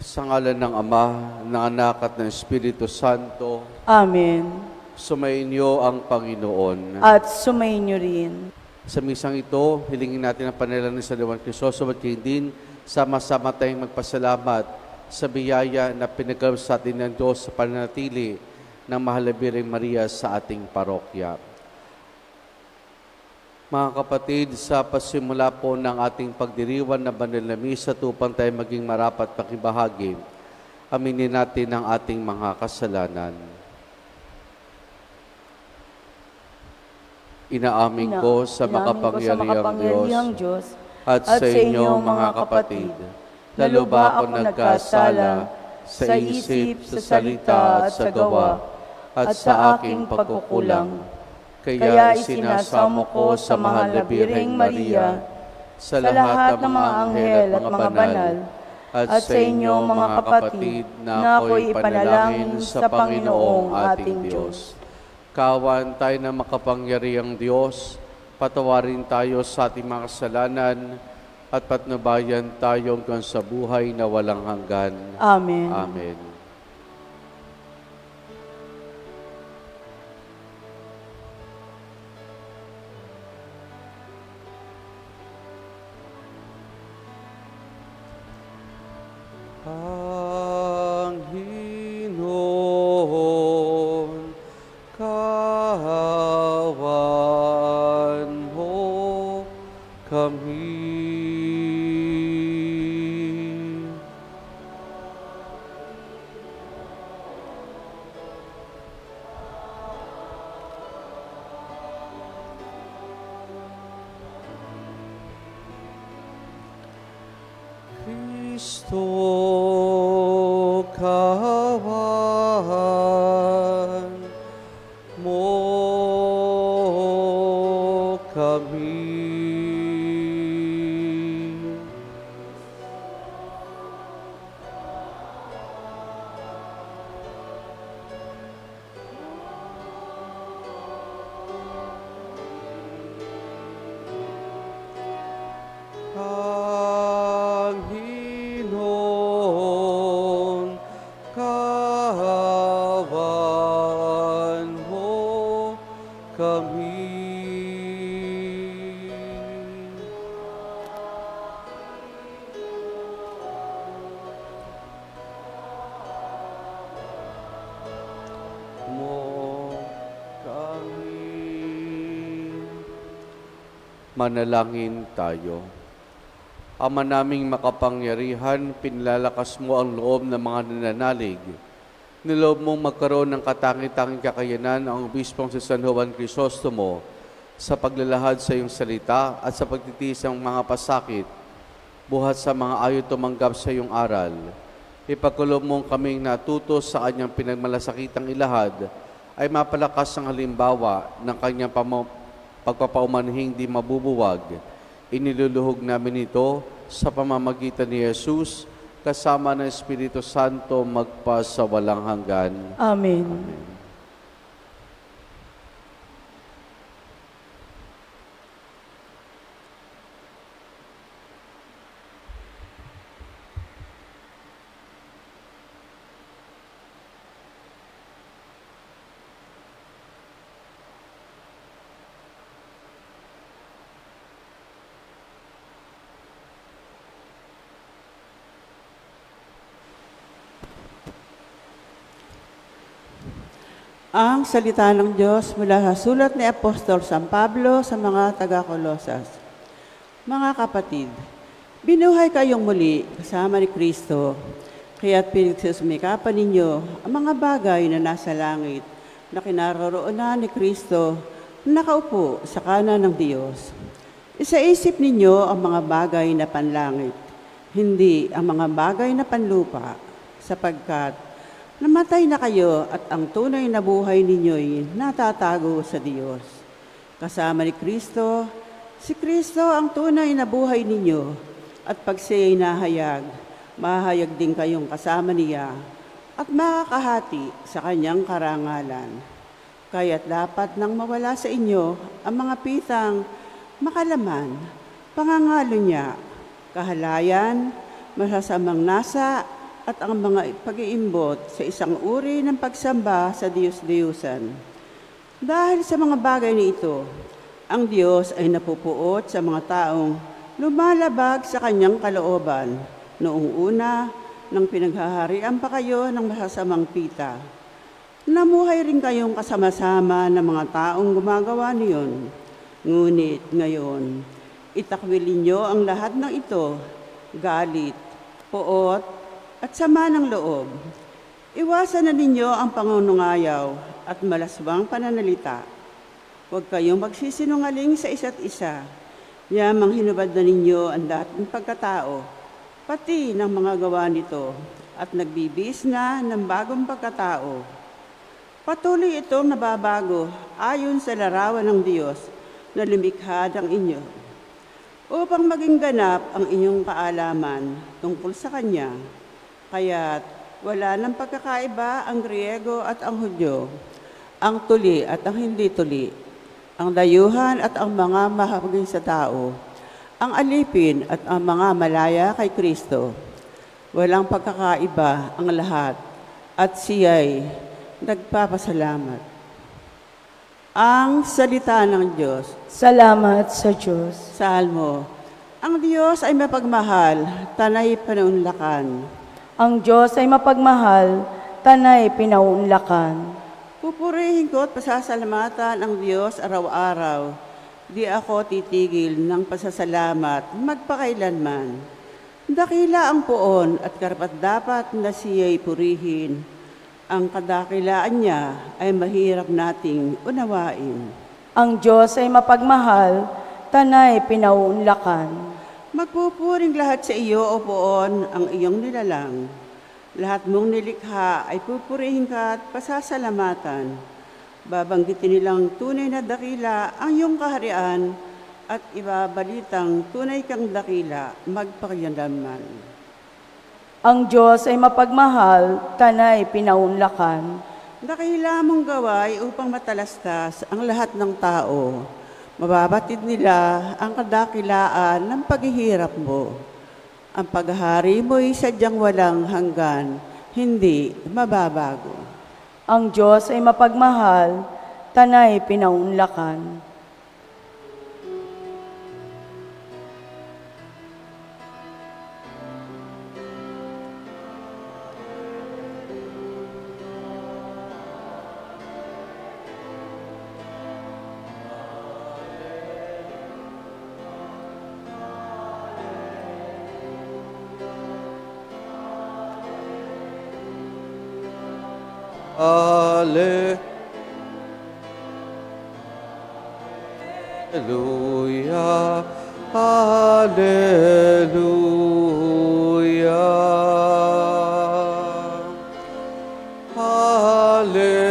Sa ngalan ng Ama, ng Anak at ng Espiritu Santo. Amen. Sumainyo ang Panginoon. At sumainyo rin. Sa misang ito, hilingin natin ang panalangin sa Luwan Crisostomo at kayo din, sama-sama tayong magpasalamat sa biyaya na pinagkaloob sa atin ng Diyos sa pananatili ng Mahal na Birheng Maria sa ating parokya. Mga kapatid, sa pasimula po ng ating pagdiriwan na banal na misa, upang tayo maging marapat pakibahagi, aminin natin ang ating mga kasalanan. Inaamin ko sa makapangyarihang Diyos at sa inyong mga kapatid, lalo ba ako nagkasala sa isip, sa salita at sa gawa, at sa aking pagkukulang. Kaya isinasamo ko sa Mahal na Birheng Maria, sa lahat ng mga anghel at mga banal, at sa inyong mga kapatid na ako'y ipanalangin sa Panginoong ating Diyos. Kawan tayo na makapangyarihang Diyos, patawarin tayo sa ating mga kasalanan, at patnubayan tayo hanggang sa buhay na walang hanggan. Amen. Amen. Panginoon, kawan mo kami. Kristo, kawan mo kami. Panginoon, kawan mo kami. Manalangin tayo. Ama naming makapangyarihan, pinlalakas mo ang loob ng mga nananalig. Niloob mong magkaroon ng katangi-tanging kakayanan ang Obispong si San Juan Crisostomo sa paglalahad sa iyong salita at sa pagtitiis ng mga pasakit, buhat sa mga ayaw tumanggap sa iyong aral. Ipagkulob mong kaming natuto sa kanyang pinagmalasakitang ilahad ay mapalakas ang halimbawa ng kanyang pagpapaumanhing di mabubuwag. Iniluluhog namin ito sa pamamagitan ni Jesus, kasama ng Espiritu Santo magpa sa walang hanggan. Amen. Amen. Ang salita ng Diyos mula sa sulat ni Apostol San Pablo sa mga taga-Kolosas. Mga kapatid, binuhay kayong muli kasama ni Kristo, kaya't pinagsusumikapan ninyo ang mga bagay na nasa langit na kinaroroonan ni Kristo na nakaupo sa kanan ng Diyos. Isaisip ninyo ang mga bagay na panlangit, hindi ang mga bagay na panlupa, sapagkat namatay na kayo at ang tunay na buhay ninyo'y natatago sa Diyos. Kasama ni Kristo, si Kristo ang tunay na buhay ninyo at pag siya'y nahayag, mahayag din kayong kasama niya at makakahati sa kanyang karangalan. Kaya't dapat nang mawala sa inyo ang mga pitang makalaman, pangangalo niya, kahalayan, masasamang nasa, at ang mga pag-iimbot sa isang uri ng pagsamba sa Diyos-Diyusan. Dahil sa mga bagay na ito, ang Diyos ay napupuot sa mga taong lumalabag sa kanyang kalooban noong una nang pinaghaharian pa kayo ng masasamang pita. Namuhay rin kayong kasama-sama ng mga taong gumagawa niyon. Ngunit ngayon, itakwilin niyo ang lahat ng ito, galit, poot, at sama ng loob. Iwasan na ninyo ang pangunungayaw at malaswang pananalita. Huwag kayong magsisinungaling sa isa't isa. Yamang hinubad na ninyo ang dating pagkatao, pati ng mga gawa nito, at nagbibis na ng bagong pagkatao. Patuloy itong nababago ayon sa larawan ng Diyos na lumikha ng inyo, upang maging ganap ang inyong kaalaman tungkol sa Kanya. Kaya't wala ng pagkakaiba ang Griego at ang Hudyo, ang tuli at ang hindi tuli, ang dayuhan at ang mga mahabagin sa tao, ang alipin at ang mga malaya kay Kristo. Walang pagkakaiba ang lahat at siya'y nagpapasalamat. Ang salita ng Diyos. Salamat sa Diyos. Salmo. Ang Diyos ay mapagmahal, tanay panunlakan. Ang Diyos ay mapagmahal, tanay pinaunlakan. Pupurihin ko at pasasalamatan ang Diyos araw-araw. Di ako titigil ng pasasalamat magpakailanman. Dakila ang poon at karapat-dapat na siya'y purihin. Ang kadakilaan niya ay mahirap nating unawain. Ang Diyos ay mapagmahal, tanay pinaunlakan. Magpupuring lahat sa iyo, O poon, ang iyong nilalang. Lahat mong nilikha ay pupurihin ka at pasasalamatan. Babanggitin nilang tunay na dakila ang iyong kaharian at ibabalitang tunay kang dakila magpakailanman. Ang Diyos ay mapagmahal, tanay pinaunlakan. Dakila mong gaway upang matalastas ang lahat ng tao. Mababatid nila ang kadakilaan ng paghihirap mo. Ang paghahari mo'y sadyang walang hanggan, hindi mababago. Ang Diyos ay mapagmahal, tanay pinaunlakan. Hallelujah, hallelujah, hallelujah.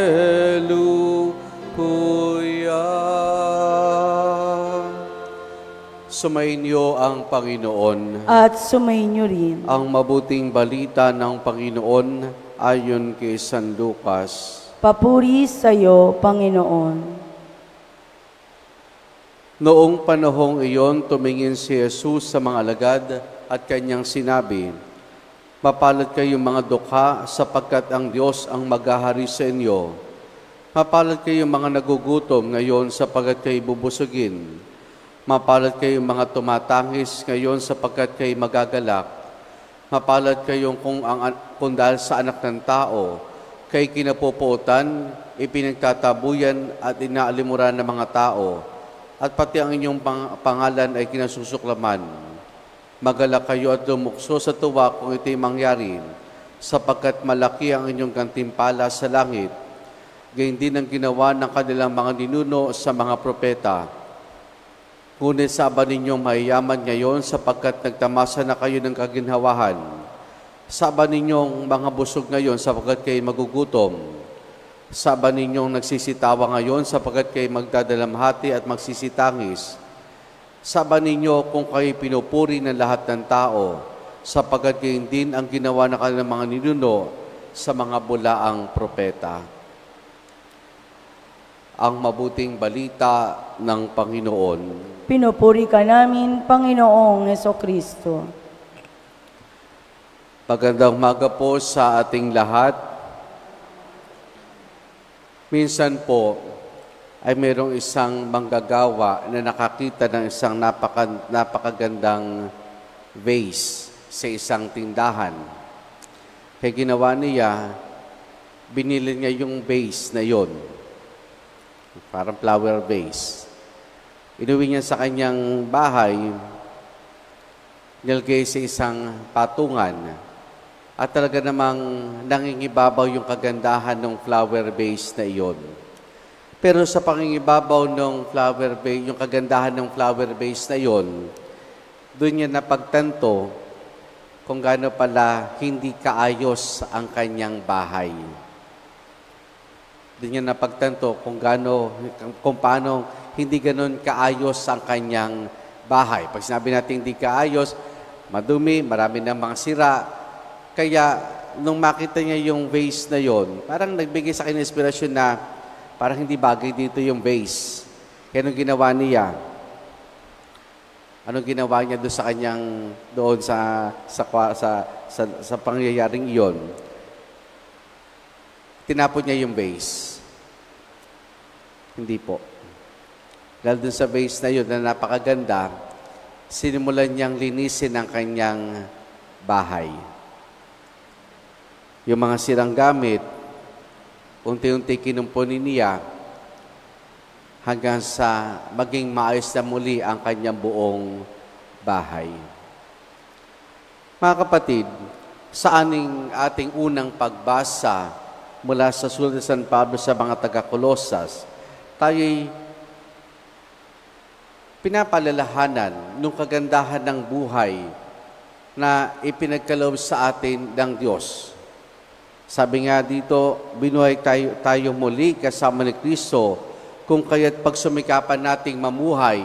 Sumainyo ang Panginoon. At sumainyo rin. Ang mabuting balita ng Panginoon ayon kay San Lucas. Papuri sa iyo, Panginoon. Noong panahong iyon, tumingin si Jesus sa mga alagad at kanyang sinabi, "Mapalad kayong mga dukha sapagkat ang Diyos ang maghahari sa inyo. Mapalad kayong mga nagugutom ngayon sapagkat kayo bubusugin. Mapalad kayong mga tumatangis ngayon sapagkat kayo magagalak. Mapalad kayong kung dahil sa anak ng tao, kay kinapupuotan, ipinagtatabuyan at inaalimuran ng mga tao, at pati ang inyong pangalan ay kinasusuklaman. Magalak kayo at lumukso sa tuwa kung ito'y mangyari, sapagkat malaki ang inyong gantimpala sa langit. Gayun din ang ginawa ng kanilang mga ninuno sa mga propeta. Ngunit saba ninyong mayayaman ngayon sapagkat nagtamasa na kayo ng kaginhawahan. Saba ninyong mga busog ngayon sapagkat kayo magugutom. Saba ninyong nagsisitawa ngayon sapagkat kayo magdadalamhati at magsisitangis. Saba ninyo kung kayo pinupuri ng lahat ng tao, sapagkat kayo din ang ginawa ng kanilang mga ninuno sa mga bulaang propeta. Ang mabuting balita ng Panginoon. Pinupuri ka namin, Panginoong Hesukristo. Magandang umaga po sa ating lahat. Minsan po ay mayroong isang manggagawa na nakakita ng isang napakagandang vase sa isang tindahan. Kaya ginawa niya, binili niya yung vase na yon, parang flower vase. Inuwi niya sa kanyang bahay, nilagay sa isang patungan. At talaga namang nangingibabaw yung kagandahan ng flower vase na iyon. Pero sa pangingibabaw ng flower vase, yung kagandahan ng flower vase na iyon, doon niya napagtanto kung gaano pala hindi kaayos ang kanyang bahay. Doon niya napagtanto kung paano hindi ganon kaayos ang kanyang bahay. Pag sinabi natin hindi kaayos, madumi, marami ng mga sira. Kaya, nung makita niya yung vase na yon, parang nagbigay sa akin ng inspirasyon na parang hindi bagay dito yung vase. Kaya anong ginawa niya? Anong ginawa niya doon sa kanyang, doon sa pangyayaring iyon? Tinapon niya yung vase. Hindi po. Dahil doon sa vase na yun na napakaganda, sinimulan niyang linisin ang kanyang bahay. Yung mga sirang gamit, unti-unti kinumpunin niya hanggang sa maging maayos na muli ang kanyang buong bahay. Mga kapatid, sa ating unang pagbasa mula sa sulat ni San Pablo sa mga taga-Kolosas, tayo'y pinapalalahanan ng kagandahan ng buhay na ipinagkaloob sa atin ng Diyos. Sabi nga dito, binuhay tayo muli kasama ni Kristo, kung kaya't pagsumikapan nating mamuhay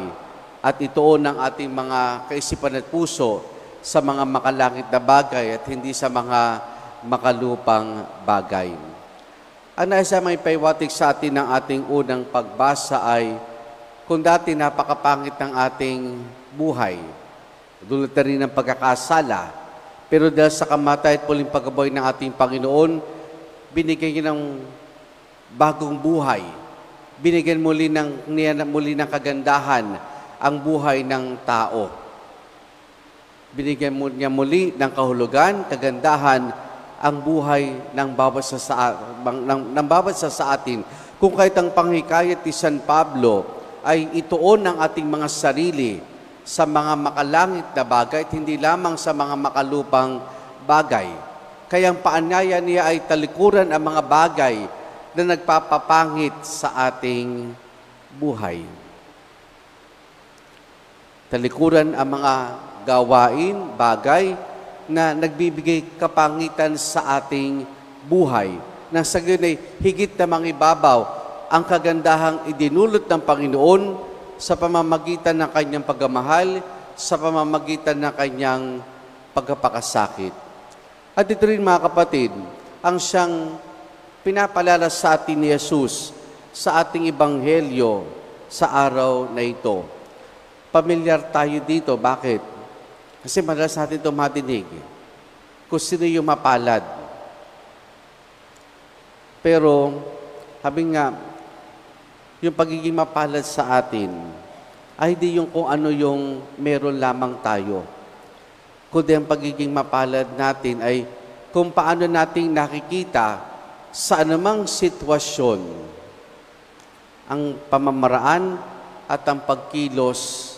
at ituon ang ating mga kaisipan at puso sa mga makalangit na bagay at hindi sa mga makalupang bagay. Ang nasa may paiwatig sa atin ng ating unang pagbasa ay, kung dati napakapangit ng ating buhay, dulot na rin ng pagkakasala, pero dahil sa kamatay at muling pagkabuhay ng ating Panginoon, binigyan niya ng bagong buhay. Binigyan muli ng kagandahan ang buhay ng tao. Binigyan niya muli ng kahulugan, kagandahan ang buhay ng bawat isa sa atin. Kung kahit ang panghikayat ni San Pablo ay ituon ang ating mga sarili sa mga makalangit na bagay at hindi lamang sa mga makalupang bagay. Kaya ang paanyaya niya ay talikuran ang mga bagay na nagpapapangit sa ating buhay. Talikuran ang mga gawain, bagay na nagbibigay kapangitan sa ating buhay. Nang sa gayon ay higit na mangibabaw ang kagandahang idinulot ng Panginoon sa pamamagitan ng kanyang pagmamahal, sa pamamagitan ng kanyang pagkapakasakit. At ito rin mga kapatid, ang siyang pinapalala sa atin ni Jesus sa ating ebanghelyo sa araw na ito. Pamilyar tayo dito. Bakit? Kasi madalas natin ito matinig. Kung sino yung mapalad. Pero, sabi nga, yung pagiging mapalad sa atin ay hindi yung kung ano yung meron lamang tayo. Kundi ang pagiging mapalad natin ay kung paano nating nakikita sa anumang sitwasyon ang pamamaraan at ang pagkilos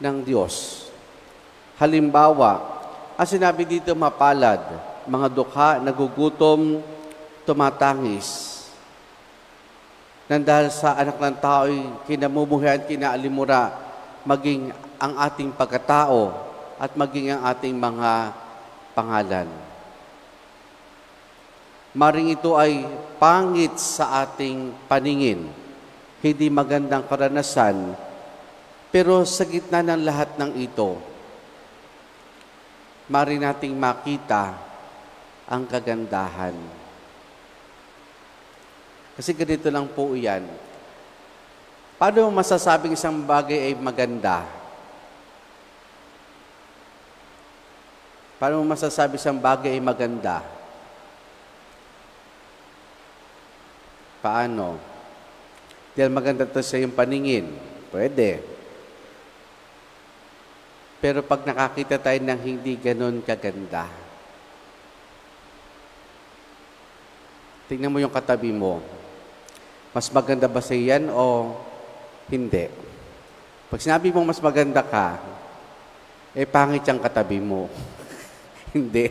ng Diyos. Halimbawa, ang sinabi dito mapalad, mga dukha, nagugutom, tumatangis, nang dahil sa anak ng tao'y kinamumuhian, kinaalimura, maging ang ating pagkatao at maging ang ating mga pangalan. Maring ito ay pangit sa ating paningin, hindi magandang karanasan, pero sa gitna ng lahat ng ito, maring nating makita ang kagandahan. Kasi ganito lang po yan. Paano masasabing isang bagay ay maganda? Paano mo masasabi isang bagay ay maganda? Paano? Dahil maganda to sa iyong paningin. Pwede. Pero pag nakakita tayo ng hindi ganun kaganda, tingnan mo yung katabi mo. Mas maganda ba sa iyan o hindi? Pag sinabi mong mas maganda ka, pangit yung katabi mo. Hindi.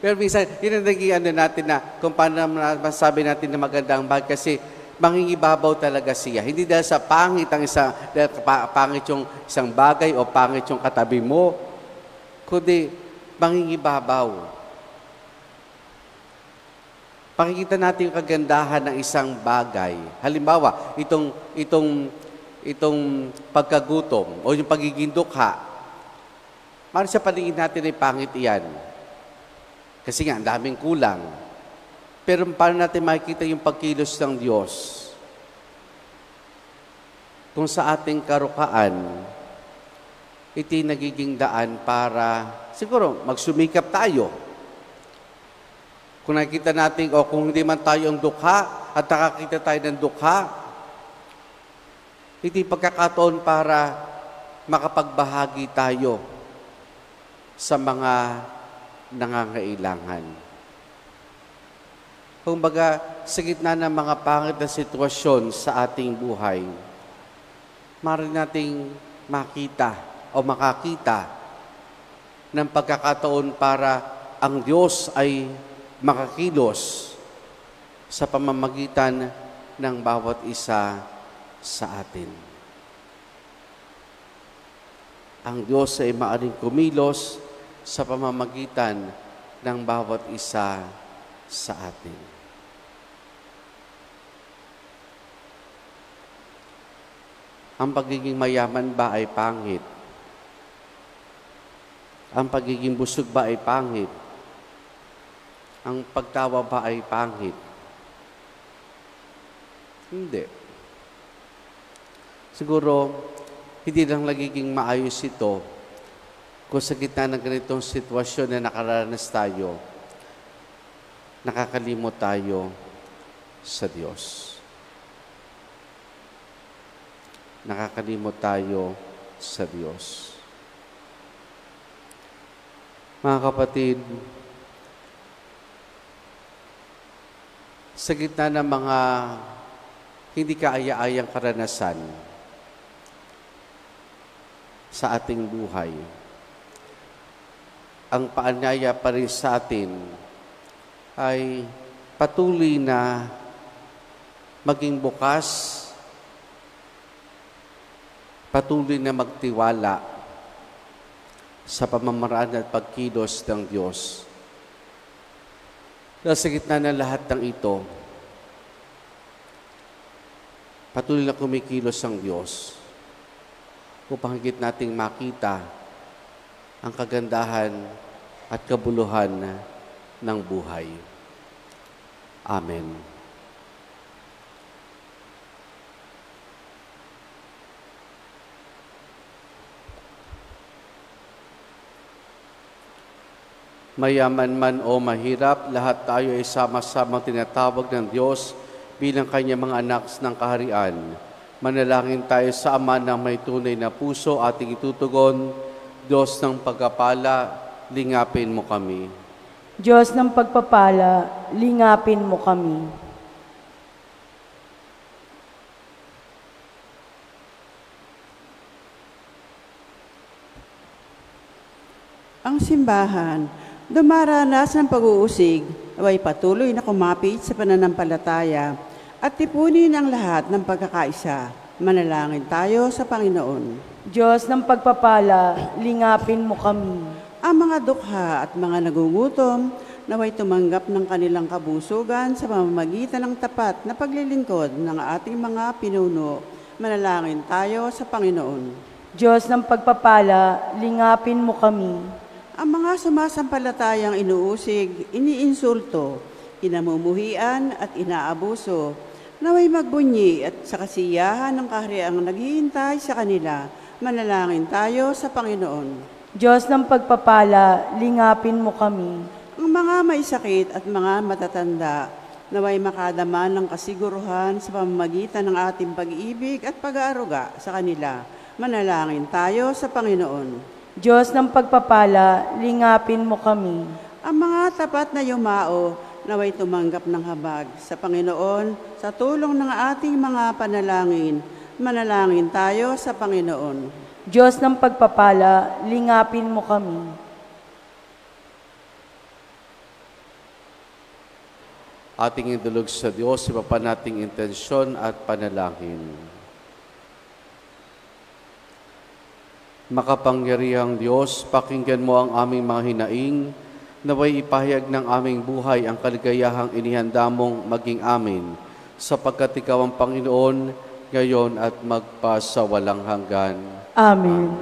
Pero minsan, yun ang naging natin na kung paano masasabi natin na maganda ang bagay kasi mangingibabaw talaga siya. Hindi dahil sa pangit ang pangit yung isang bagay o pangit yung katabi mo, kundi mangingibabaw. Pakikita natin yung kagandahan ng isang bagay. Halimbawa, itong pagkagutom o yung pagiging dukha. Para sa paningin natin ay pangit iyan. Kasi nga, ang daming kulang. Pero paano natin makikita yung pagkilos ng Diyos? Kung sa ating karukaan, iti nagiging daan para, siguro, magsumikap tayo. Kung nakikita natin, o kung hindi man tayo ang dukha, at nakakita tayo ng dukha, iti pagkakataon para makapagbahagi tayo sa mga nangangailangan. Kumbaga, sa gitna ng mga pangit na sitwasyon sa ating buhay, maaari nating makita o makakita ng pagkakataon para ang Diyos ay makakilos sa pamamagitan ng bawat isa sa atin. Ang Diyos ay maaaring kumilos sa pamamagitan ng bawat isa sa atin. Ang pagiging mayaman ba ay pangit? Ang pagiging busog ba ay pangit? Ang pagtawa ba ay pangit? Hindi. Siguro, hindi lang nagiging maayos ito kung sa gitna ng ganitong sitwasyon na nakaranas tayo, nakakalimot tayo sa Diyos. Nakakalimot tayo sa Diyos. Mga kapatid, sa gitna ng mga hindi kaaya-ayang karanasan sa ating buhay, ang paanyaya pa rin sa atin ay patuloy na maging bukas, patuloy na magtiwala sa pamamaraan at pagkilos ng Diyos. Dahil sa gitna ng lahat ng ito, patuloy na kumikilos ang Diyos upang higit nating makita ang kagandahan at kabuluhan ng buhay. Amen. Mayaman man o mahirap, lahat tayo ay sama-samang tinatawag ng Diyos bilang Kanyang mga anak ng kaharian. Manalangin tayo sa Ama ng may tunay na puso, ating itutugon. Diyos ng pagpapala, lingapin mo kami. Diyos ng pagpapala, lingapin mo kami. Ang simbahan, dumaranas ng pag-uusig, ay patuloy na kumapit sa pananampalataya at tipunin ang lahat ng pagkakaisa. Manalangin tayo sa Panginoon. Diyos ng pagpapala, lingapin mo kami. Ang mga dukha at mga nagugutom naway tumanggap ng kanilang kabusugan sa pamamagitan ng tapat na paglilingkod ng ating mga pinuno. Manalangin tayo sa Panginoon. Diyos ng pagpapala, lingapin mo kami. Ang mga sumasampalatayang inuusig, iniinsulto, inamumuhian at inaabuso, naway magbunyi at sa kasiyahan ng kahariang naghihintay sa kanila. Manalangin tayo sa Panginoon. Diyos ng pagpapala, lingapin mo kami. Ang mga may sakit at mga matatanda, naway makadama ng kasiguruhan sa pamamagitan ng ating pag-ibig at pag-aaruga sa kanila. Manalangin tayo sa Panginoon. Diyos ng pagpapala, lingapin mo kami. Ang mga tapat na yumao, naway tumanggap ng habag sa Panginoon sa tulong ng ating mga panalangin. Manalangin tayo sa Panginoon. Diyos ng pagpapala, lingapin mo kami. Ating idulog sa Diyos, iba pa nating intensyon at panalangin. Makapangyarihang Diyos, pakinggan mo ang aming mga hinaing, naway ipahayag ng aming buhay ang kaligayahang inihanda mong maging amin, sapagkat Ikaw ang Panginoon, ngayon at magpasawalang hanggan. Amen.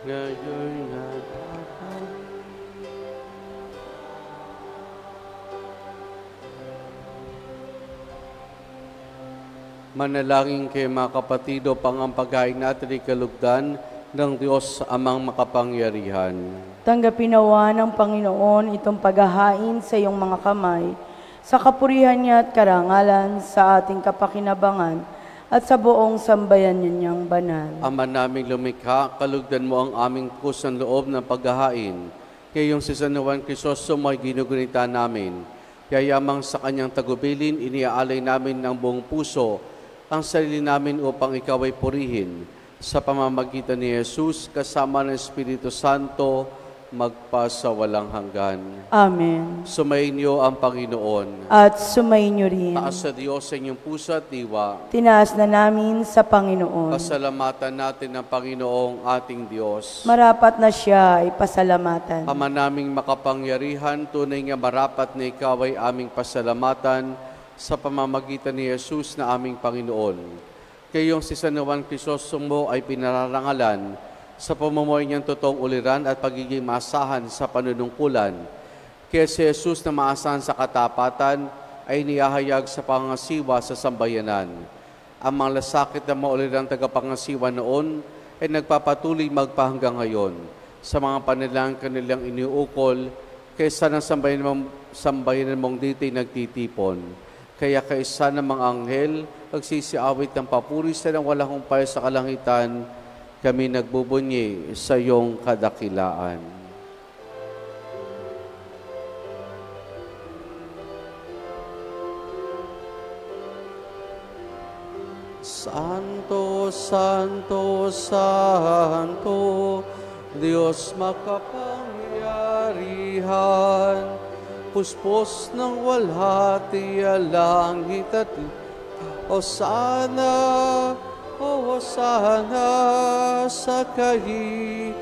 Ngayon at manalangin kayo mga kapatido, pang ang paghain natin ay kalugdan ng Diyos amang makapangyarihan. Tanggapin nawa ng Panginoon itong paghahain sa iyong mga kamay, sa kapurihan niya at karangalan, sa ating kapakinabangan, at sa buong sambayan niyang banal. Ama naming lumikha, kalugdan mo ang aming kusang loob ng paghahain. Kayong si San Juan Crisostomo ay ginugunita namin. Yayamang sa kanyang tagubilin, iniaalay namin ng buong puso ang sarili namin upang ikaw ay purihin. Sa pamamagitan ni Jesus, kasama ng Espiritu Santo, magpasawalang hanggan. Amen. Sumainyo ang Panginoon. At sumainyo rin. Taas sa Diyos sa inyong puso at diwa. Tinaas na namin sa Panginoon. Pasalamatan natin ang Panginoong ating Diyos. Marapat na siya ay pasalamatan. Ama naming makapangyarihan, tunay nga marapat na ikaw ay aming pasalamatan sa pamamagitan ni Jesus na aming Panginoon. Kayong si San Juan Crisostomo ay pinararangalan sa pamumuhay niyang totoong uliran at pagiging maasahan sa panunungkulan. Kaya si Jesus na maasahan sa katapatan ay niyahayag sa pangasiwa sa sambayanan. Ang mga lasakit na maulirang tagapangasiwa noon ay nagpapatuloy magpahanggang ngayon sa mga panilang kanilang iniukol kaysa ng sambayanan mong dito'y nagtitipon. Kaya kaysa ng mga anghel, nagsisiawit ng papuri sa ng walang humpay sa kalangitan, kami nagbubunyi sa iyong kadakilaan. Santo, Santo, Santo, Diyos makapangyarihan, puspos ng walhati ang langit at Hosana, O Hosana sa kahitasan,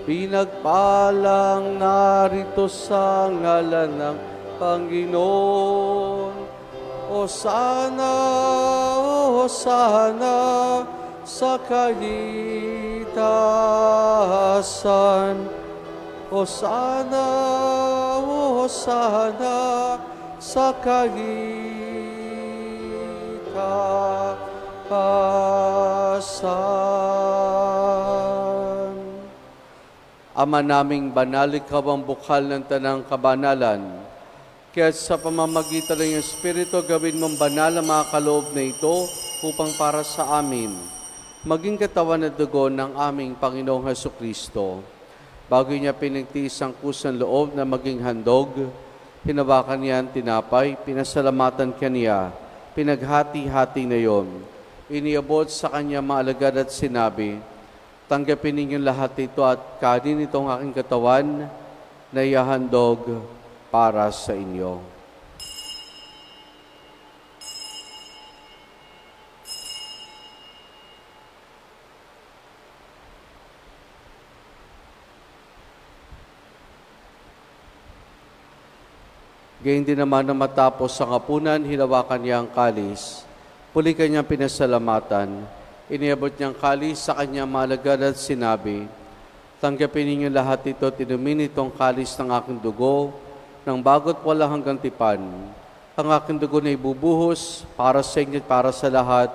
pinagpalang narito sa ngalan ng Panginoon. Hosana, O Hosana sa kahitasan, Hosana, Hosana sa kaitaasan. Ama naming banal, ikaw ang bukal ng tanang kabanalan. Kaya sa pamamagitan ng iyong Espiritu, gawin mong banal ang mga kaloob na ito upang para sa amin maging katawan at dugo ng aming Panginoong Hesukristo. Bago niya pinagtiis ang kusang loob na maging handog, hinawakan niya ang tinapay, pinasalamatan kaniya, pinaghati-hati na yon. Iniabot sa kanya mga alagad at sinabi, tanggapin ninyong lahat ito at kanin itong aking katawan na ihahandog para sa inyo. Gayun din naman na matapos ang hapunan, hinawakan niya ang kalis. Puli kanyang pinasalamatan. Iniabot niyang kalis sa kanyang malagad at sinabi, tanggapin ninyo lahat ito, tinumin itong kalis ng aking dugo, ng bago't wala hanggang tipan. Ang aking dugo na ibubuhos para sa inyo at para sa lahat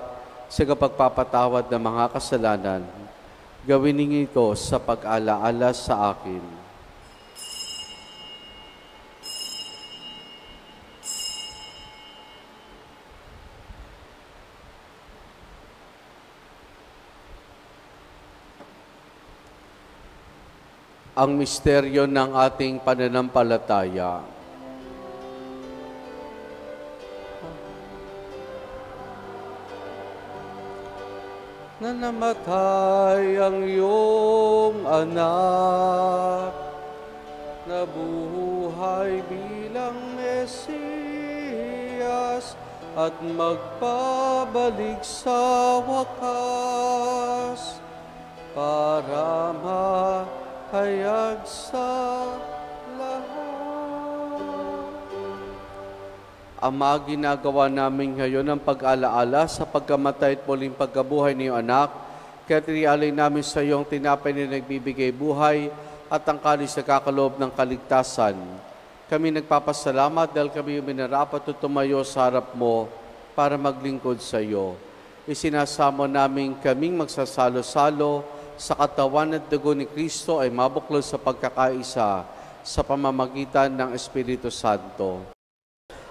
sa kapagpapatawad ng mga kasalanan. Gawin ninyo ito sa pag-alaala sa akin. Ang misteryo ng ating pananampalataya. Na namatay ang iyong anak, nabuhay bilang Mesiyas, at magpabalik sa wakas para hayag sa lahat. Ama, ginagawa namin ngayon ang pag-alaala sa pagkamatay at muling pagkabuhay ni iyong anak, kaya tinialay namin sa iyong tinapay na nagbibigay buhay at ang kalis na kakaloob ng kaligtasan. Kami nagpapasalamat dahil kami minarapat at tumayo sa harap mo para maglingkod sa iyo. Isinasamo namin kaming magsasalo-salo sa katawan at dugo ni Kristo ay mabuklod sa pagkakaisa sa pamamagitan ng Espiritu Santo.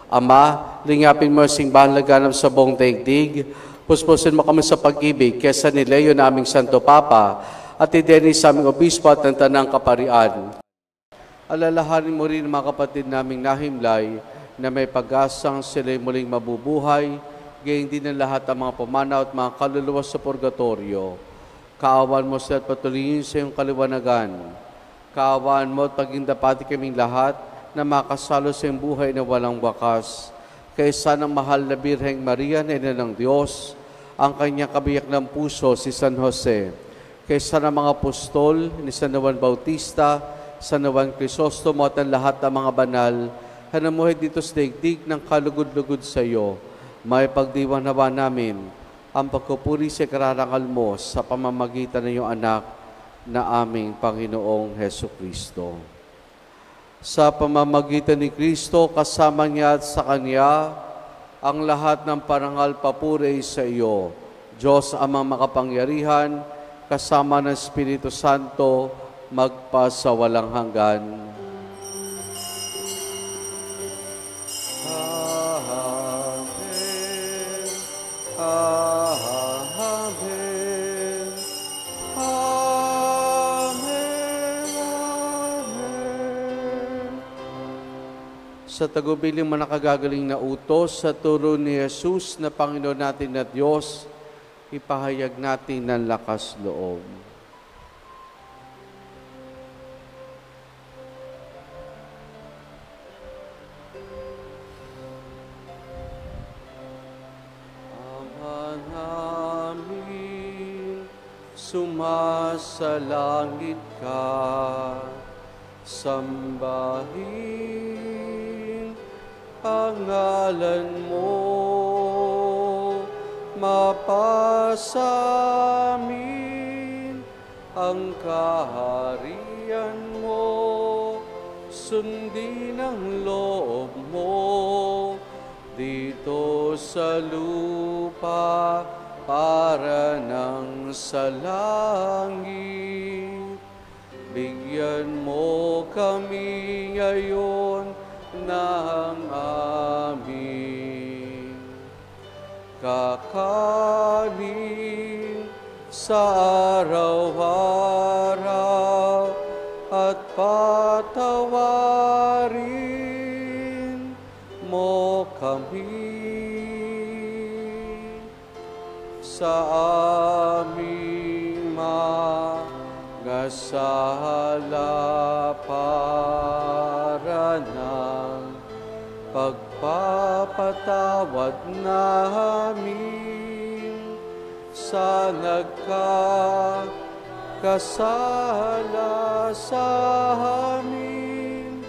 Ama, lingapin mo ang simbahan laganap sa buong daigdig, puspusin mo kami sa pag-ibig kesa ni Leo na aming Santo Papa at Denis sa aming Obispo at ng Tanang Kaparian. Alalahanin mo rin mga kapatid naming nahimlay na may pag-asang sila'y muling mabubuhay, gayon din ang lahat ng mga pumanaw at mga kaluluwa sa purgatorio. Kaawan mo sila at patuloyin sa iyong kaliwanagan. Kaawaan mo at pagindapati kaming lahat na makasalo sa iyong buhay na walang wakas. Kaysa ng mahal na Birheng Maria na Ina ng Diyos, ang kanyang kabiyak ng puso si San Jose. Kaysa ng mga apostol ni San Juan Bautista, San Juan Crisostomo at ang lahat ng mga banal, hanamuhay dito sa daigdig ng kalugod-lugod sa iyo. May pagdiwang-nawa namin ang pagkupuri sa kararangal mo sa pamamagitan ng iyong anak na aming Panginoong Hesukristo. Sa pamamagitan ni Kristo, kasama niya at sa Kanya, ang lahat ng parangal papuri sa iyo, Diyos amang makapangyarihan, kasama ng Espiritu Santo, magpasawalang hanggan. Sa tagubiling manakagagaling na utos sa turo ni Jesus na Panginoon natin at Diyos, ipahayag natin ng lakas loob. Ama namin, sumasalangit ka, sambahin ang ngalan mo, mapasamin ang kaharian mo, sundin ang loob mo dito sa lupa para nang sa langit. Bigyan mo kami ngayon ng aming kakanin sa araw-araw at patawarin mo kami sa aming mga sala para ng pagpapatawad namin sa nagkakasala sa amin,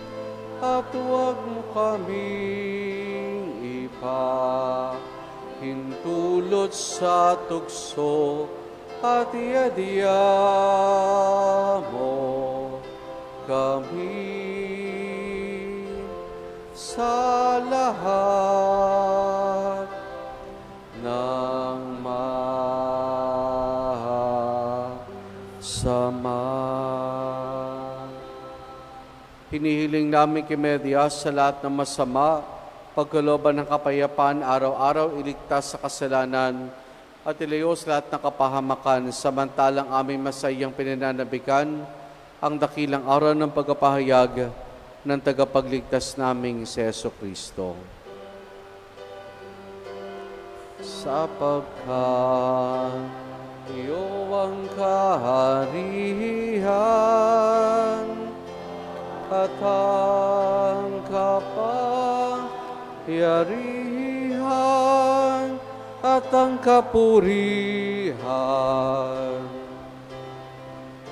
at huwag mo kaming ipahintulot sa tukso, at iadya mo kami sa lahat ng masama. Hinihiling namin kay Maria sa lahat ng masama, pagkalooban ng kapayapaan, araw-araw iligtas sa kasalanan, at ilayo sa lahat ng kapahamakan, samantalang aming masayang pinananabikan ang dakilang araw ng pagpapahayag ng tagapagligtas naming si Jesucristo. Sapagkat iyo ang kaharian at ang kapangyarihan at ang kapurihan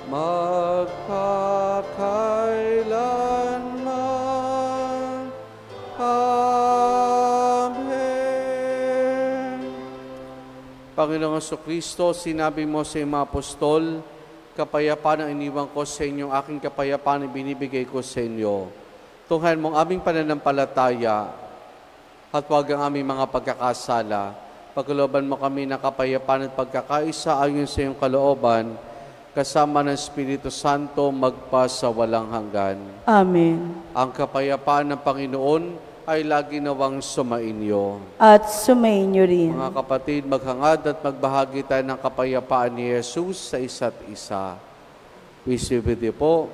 magpakailanman. Amen. Panginoong Jesucristo, sinabi mo sa iyong mga apostol, kapayapaan ang iniwan ko sa inyo, aking kapayapaan ang binibigay ko sa inyo. Tunghayan mong aming pananampalataya at huwag ang aming mga pagkakasala. Pagkalooban mo kami ng kapayapaan at pagkakaisa ayon sa iyong kalooban, kasama ng Espiritu Santo magpa sa walang hanggan. Amen. Ang kapayapaan ng Panginoon ay lagi nawang sumainyo. At sumainyo rin. Mga kapatid, maghangad at magbahagi tayo ng kapayapaan ni Jesus sa isa't isa. Peace be with you po.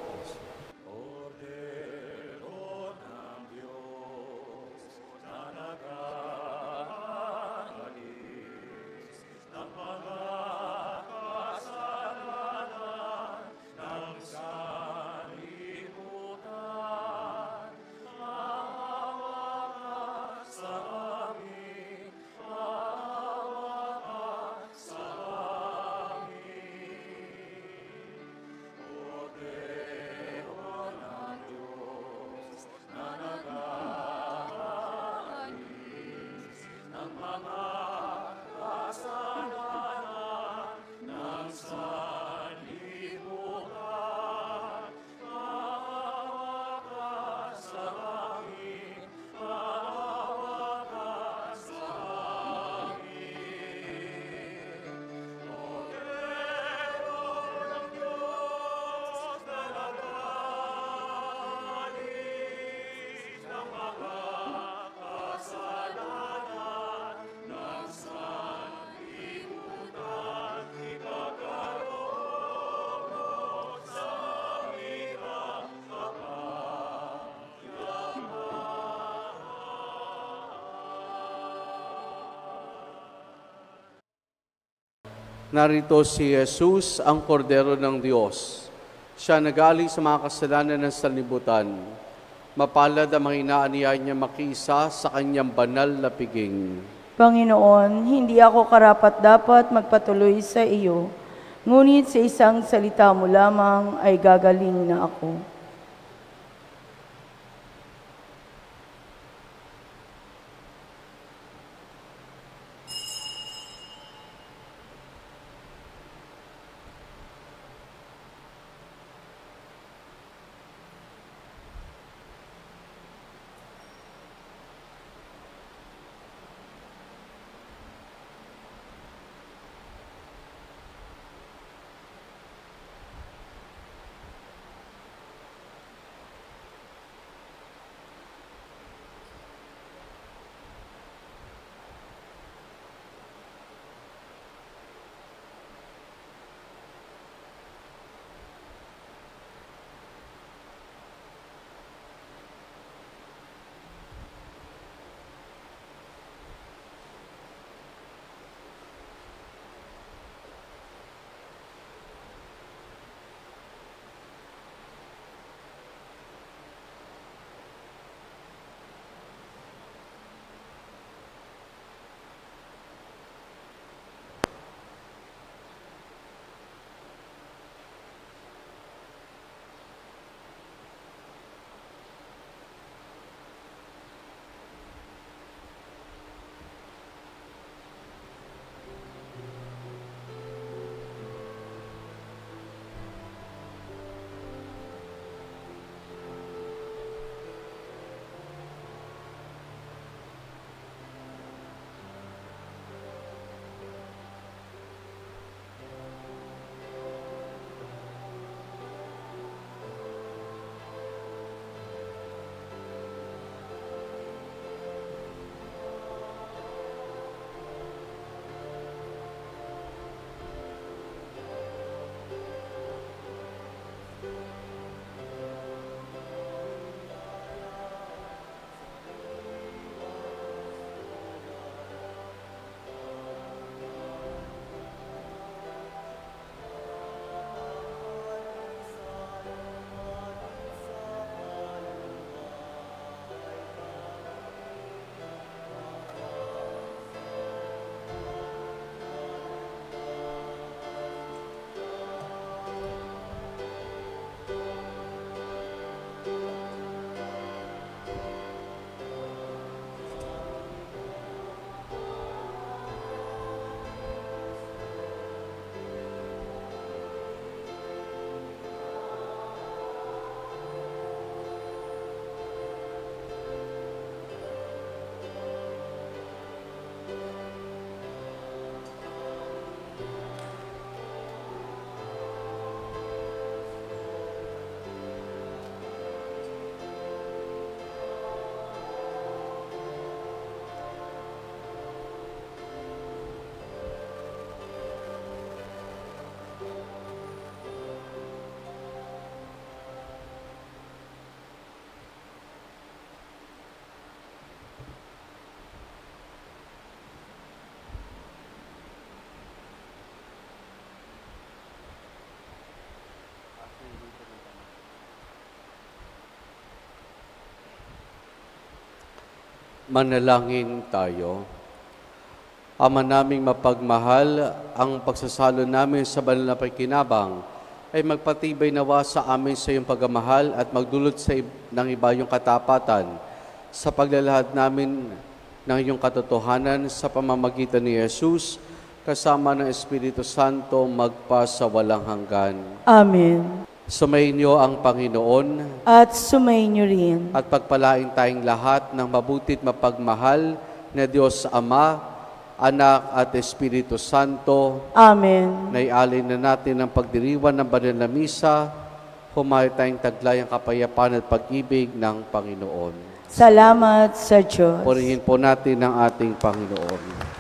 Narito si Jesus, ang kordero ng Diyos. Siya nag-alis sa mga kasalanan ng sanlibutan. Mapalad ang mga inaaniyahan niya makiisa sa kanyang banal na piging. Panginoon, hindi ako karapat-dapat magpatuloy sa iyo, ngunit sa isang salita mo lamang ay gagaling na ako. Manalangin tayo. Ama naming mapagmahal, ang pagsasalo namin sa banal na pakikinabang ay magpatibay nawa sa amin sa iyong pagmamahal at magdulot ng iba yung katapatan sa paglalahad namin ng iyong katotohanan sa pamamagitan ni Jesus kasama ng Espiritu Santo magpa sa walang hanggan. Amen. Sumainyo ang Panginoon At sumainyo rin. at pagpalain tayong lahat ng mabutit mapagmahal na Diyos Ama, Anak at Espiritu Santo. Amen. Naialin na natin ang pagdiriwan ng banal na misa, humayo tayong taglay ang kapayapaan at pag-ibig ng Panginoon. Salamat sa Diyos. Purihin po natin ang ating Panginoon.